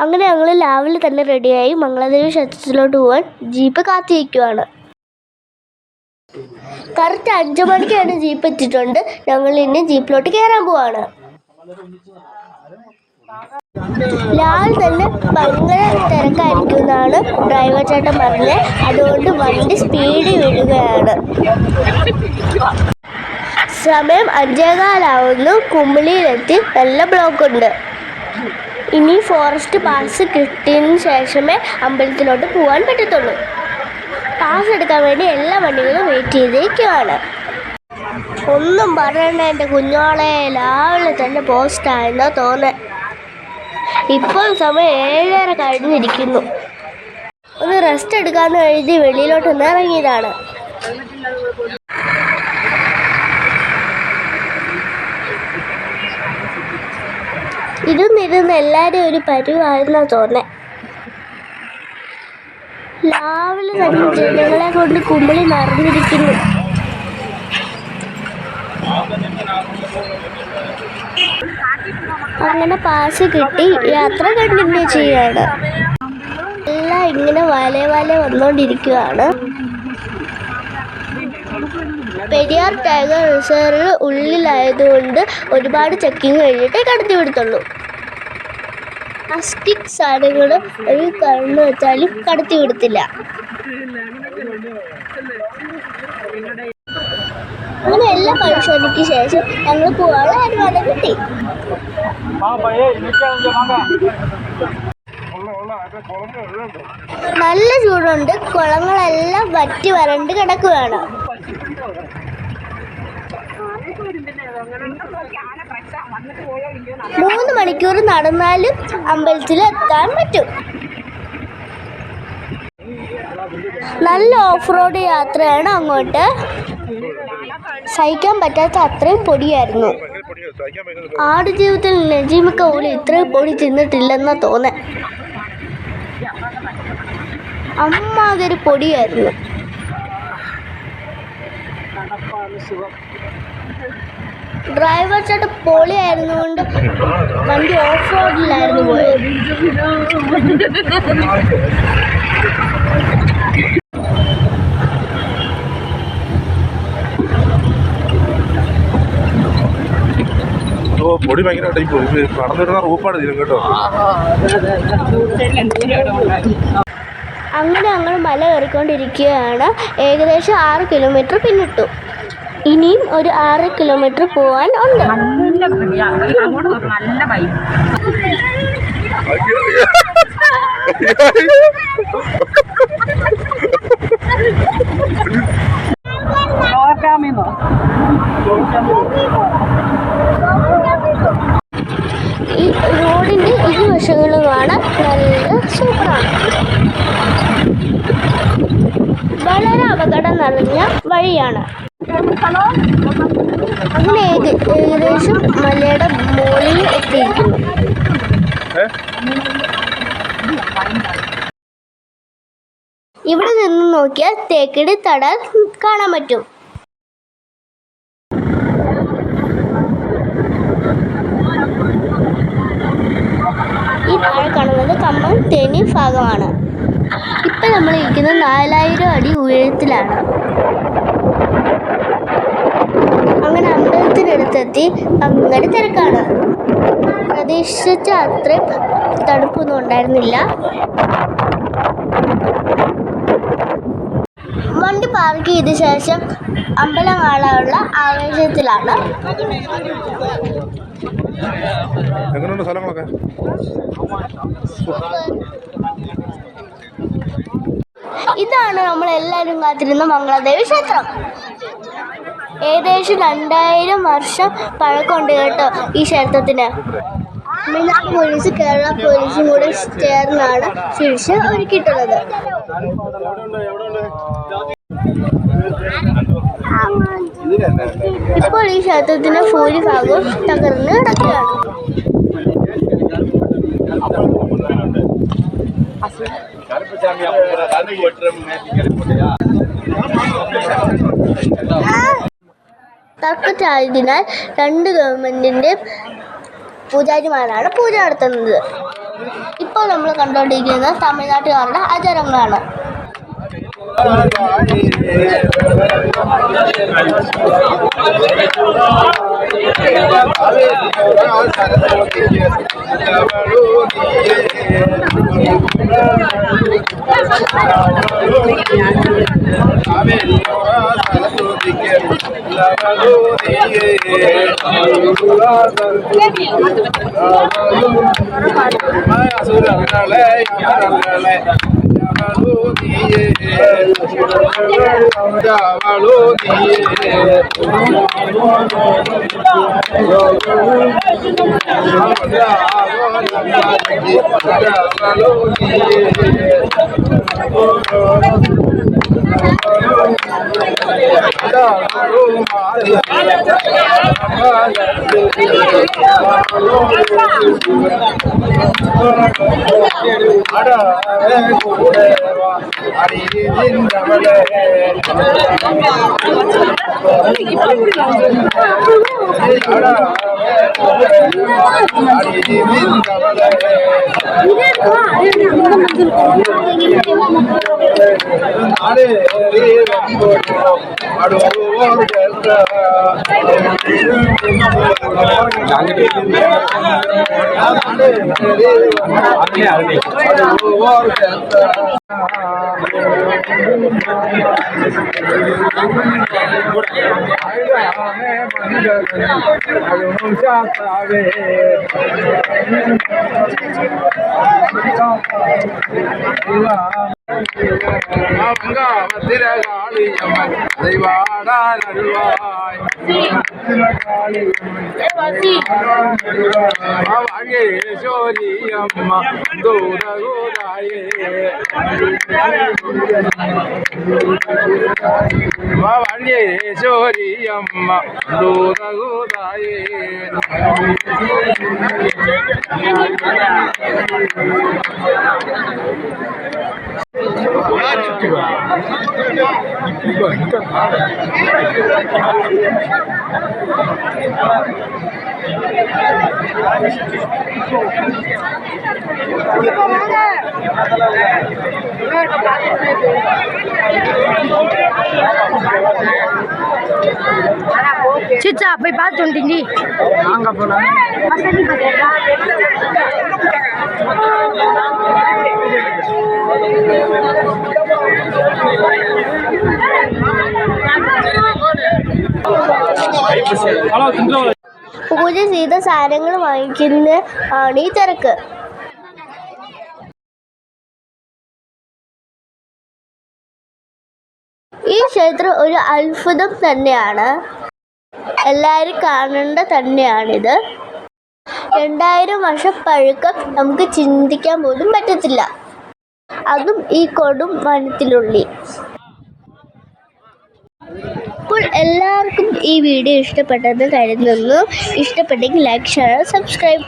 അങ്ങനെ ഞങ്ങൾ രാവിലെ തന്നെ റെഡിയായി മംഗളാദേവി ക്ഷേത്രത്തിലോട്ട് പോകാൻ ജീപ്പ് കാത്തിരിക്കുവാണ്. കറക്റ്റ് 5 മണിക്കാണ് ജീപ്പ് എത്തിയിട്ടുണ്ട്. ഞങ്ങൾ ഇനി ജീപ്പിലോട്ട് കയറാൻ പോവാണ്. രാവിലെ തന്നെ ഭയങ്കര തിരക്കായിരിക്കും എന്നാണ് ഡ്രൈവർ ചേട്ടൻ പറഞ്ഞത്. അതുകൊണ്ട് വണ്ടി സ്പീഡ് വിടുകയാണ്. സമയം 5:15 കുമിളിയിലെത്തി. നല്ല ബ്ലോക്ക് ഉണ്ട്. ഇനി ഫോറസ്റ്റ് പാസ് കിട്ടിയതിന് ശേഷമേ അമ്പലത്തിലോട്ട് പോകാൻ പറ്റത്തുള്ളൂ. പാസ് എടുക്കാൻ വേണ്ടി എല്ലാ വണ്ടികളും വെയിറ്റ് ചെയ്തിരിക്കുകയാണ്. ഒന്നും പറയണ്ട എൻ്റെ കുഞ്ഞോളെ, രാവിലെ തന്നെ പോസ്റ്റായെന്നാ തോന്നേ. ഇപ്പോൾ സമയം 7:30 കഴിഞ്ഞിരിക്കുന്നു. ഒന്ന് റെസ്റ്റ് എടുക്കാമെന്ന് എഴുതി വെളിയിലോട്ട് ഒന്ന് ഇറങ്ങിയതാണ്. ഇരുന്നിരുന്ന് എല്ലാവരും ഒരു പരുവായെന്നാ തോന്നേ. രാവിലെ തന്നെ ജനങ്ങളെ കൊണ്ട് കുമിളി നിറഞ്ഞിരിക്കുന്നു. അങ്ങനെ പാസ് കിട്ടി യാത്ര കണ്ടിന്യൂ ചെയ്യാണ്. എല്ലാം ഇങ്ങനെ വല വന്നുകൊണ്ടിരിക്കുകയാണ്. പെരിയാർ ടൈഗർ റിസർവ് ഉള്ളിലായതുകൊണ്ട് ഒരുപാട് ചെക്കിങ് കഴിഞ്ഞിട്ടേ കടത്തി വിടത്തുള്ളൂ. പ്ലാസ്റ്റിക് സാധനങ്ങൾ ഒരു കണ്ണ് വെച്ചാലും കടത്തി വിടത്തില്ല. അങ്ങനെ എല്ലാം പരിശോധനയ്ക്ക് ശേഷം ഞങ്ങൾ പോകാനുള്ള അനുവാദം കിട്ടി. നല്ല ചൂടുണ്ട്. കുളങ്ങളെല്ലാം വറ്റി വരണ്ട് കിടക്കുകയാണ്. 3 മണിക്കൂർ നടന്നാലും അമ്പലത്തിൽ എത്താൻ പറ്റും. നല്ല ഓഫ് റോഡ് യാത്രയാണ് അങ്ങോട്ട്. സഹിക്കാൻ പറ്റാത്ത അത്രയും പൊടിയായിരുന്നു. ആടുജീവിതത്തിൽ നജീമക്ക പോലും ഇത്രയും പൊടി തിന്നിട്ടില്ലെന്നാ തോന്നേ. അമ്മാതിരി പൊടിയായിരുന്നു. ഡ്രൈവർ ചേട്ടൻ പൊളിയായിരുന്നുകൊണ്ട് വണ്ടി ഓഫ് റോഡിലായിരുന്നു പോയത്. പൊടി ഭയങ്കരമായിട്ട് നടന്നിരുന്ന റൂപ്പാണ് ഇതിലും കേട്ടോ. അങ്ങനെ ഞങ്ങൾ മല കയറിക്കൊണ്ടിരിക്കുകയാണ്. ഏകദേശം 6 കിലോമീറ്റർ പിന്നിട്ടു. ഇനിയും ഒരു 6 കിലോമീറ്റർ പോവാൻ ഉണ്ട്. ഈ റോഡിന്റെ ഇരുവശങ്ങളും കാണാൻ നല്ല സൂപ്പറാണ്. വളരെ അപകടം നിറഞ്ഞ വഴിയാണ്. അങ്ങനെ ഏകദേശം മലയുടെ മുകളിൽ എത്തിയിരിക്കുന്നു. ഇവിടെ നിന്ന് നോക്കിയാൽ തേക്കടി തടാൽ കാണാൻ പറ്റും. ഈ താഴെ കാണുന്നത് കമ്പം തേനി ഭാഗമാണ്. ഇപ്പം നമ്മൾ ഇരിക്കുന്നത് 4000 അടി ഉയരത്തിലാണ്. അങ്ങനെ അമ്പലത്തിനടുത്തെത്തി. അങ്ങനെ തിരക്കാണ്. പ്രതീക്ഷിച്ച അത്രയും തണുപ്പൊന്നും ഉണ്ടായിരുന്നില്ല. വണ്ടി പാർക്ക് ചെയ്ത ശേഷം അമ്പലം കാണാനുള്ള ആവേശത്തിലാണ്. ഇതാണ് നമ്മളെല്ലാവരും കാത്തിരുന്ന മംഗളാദേവി ക്ഷേത്രം. ഏകദേശം 2000 വർഷം പഴക്കമുണ്ട് കേട്ടോ ഈ ക്ഷേത്രത്തിന്. തമിഴ്നാട് പോലീസ് കേരള പോലീസും കൂടെ ചേർന്നാണ് ശിക്ഷ ഒരുക്കിയിട്ടുള്ളത്. ഇപ്പോൾ ഈ ക്ഷേത്രത്തിന്റെ ഭൂരിഭാഗവും തകർന്ന് കിടക്കുകയാണ്. തർക്കത്തായതിനാൽ 2 ഗവൺമെന്റിന്റെ പൂജാരിമാരാണ് പൂജ നടത്തുന്നത്. ഇപ്പോൾ നമ്മൾ കണ്ടുകൊണ്ടിരിക്കുന്നത് തമിഴ്നാട്ടുകാരുടെ ആചാരങ്ങളാണ്. சிச்சா போய் பார்த்து வந்துட்டீங்க. வாங்க போலாம். പൂജ ചെയ്ത സാധനങ്ങൾ വാങ്ങിക്കുന്ന ആണ് ഈ തിരക്ക്. ഈ ക്ഷേത്രം ഒരു അത്ഭുതം തന്നെയാണ്. എല്ലാവരും കാണേണ്ട തന്നെയാണിത്. 2000 വർഷം പഴക്കം നമുക്ക് ചിന്തിക്കാൻ പോലും പറ്റത്തില്ല, അതും ഈ കൊടും വനത്തിനുള്ളിൽ. അപ്പോൾ എല്ലാവർക്കും ഈ വീഡിയോ ഇഷ്ടപ്പെട്ടെന്ന് കരുതുന്നു. ഇഷ്ടപ്പെട്ടെങ്കിൽ ലൈക്ക്, ഷെയർ, സബ്സ്ക്രൈബ്.